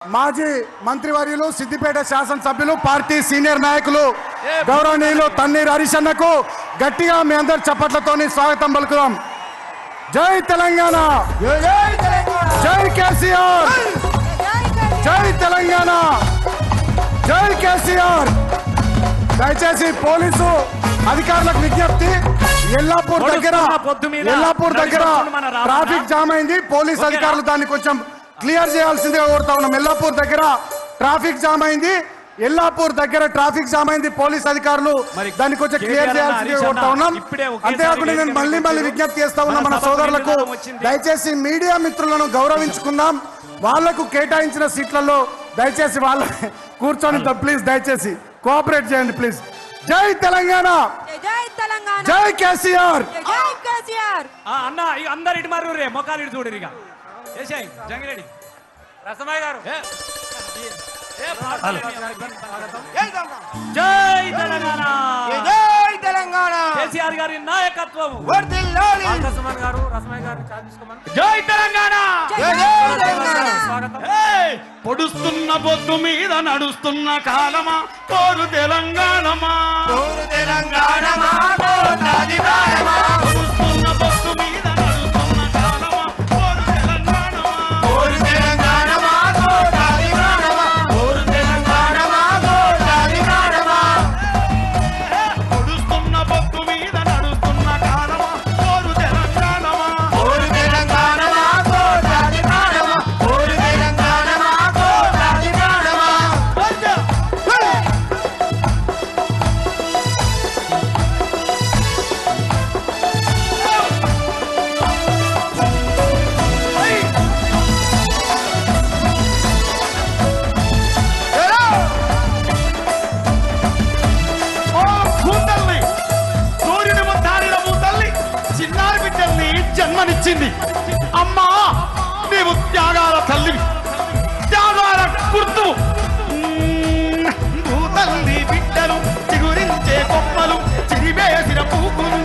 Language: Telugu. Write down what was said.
మాజీ మంత్రివర్యులు సిద్దిపేట శాసనసభ్యులు పార్టీ సీనియర్ నాయకులు గౌరవనీయులు తన్నీర్ హరిశన్నకు గట్టిగా మీ అందరి చప్పట్లతోని స్వాగతం పలుకుదాం. జై తెలంగాణ, జై కేసీఆర్, జై తెలంగాణ, జై కేసీఆర్. దయచేసి పోలీసు అధికారులకు విజ్ఞప్తి, ఎల్లాపూర్ దగ్గర ట్రాఫిక్ జామ్ అయింది. పోలీసు అధికారులు దాన్ని కొంచెం క్లియర్ చేయాల్సిందిగా కోరుతా ఉన్నాం. ఎల్లాపూర్ దగ్గర ట్రాఫిక్ జామ్ అయింది. పోలీస్ అధికారులు దాన్ని కొంచెం క్లియర్ చేయాల్సిందిగా కోరుతా ఉన్నాం. అంతేకాకుండా నేను మళ్ళీ విజ్ఞప్తి చేస్తా ఉన్నా మన సోదరులకు, దయచేసి మీడియా మిత్రులను గౌరవించుకుందాం. వాళ్లకు కేటాయించిన సీట్లలో దయచేసి వాళ్ళ కూర్చొని ప్లీజ్ దయచేసి కోఆపరేట్ చేయండి ప్లీజ్. జై తెలంగాణ, జై కేసీఆర్. అన్న అందరు ఇటు మరి రే మొక్కలు ఇటు చూడరు. ఇక జంగిరెడ్డి రసమయ్య గారు జై తెలంగాణ, జై తెలంగాణ, కేసీఆర్ గారి నాయకత్వం. జై తెలంగాణ, పొడుస్తున్న బొద్దు మీద నడుస్తున్న కాలమా కోరు తెలంగాణమా, కోరు తెలంగాణమా, పొడుస్తున్న బొద్దు మీద నడుస్తున్న కాలమా కోరు తెలంగాణమా, కోరు తెలంగాణమా, కోరు తెలంగాణమా, పొడుస్తున్న బొద్దు మీద నడుస్తున్న కాలమా కోరు తెలంగాణమా, కోరు తెలంగాణమా, కోరు తెలంగాణమా, జన్మనిచ్చింది అమ్మా, నీవు త్యాగాల తల్లివి, త్యాగాల గుర్తు. భూతల్లి బిడ్డలు చిగురించే కొమ్మలు చిరివేసిన పూకులు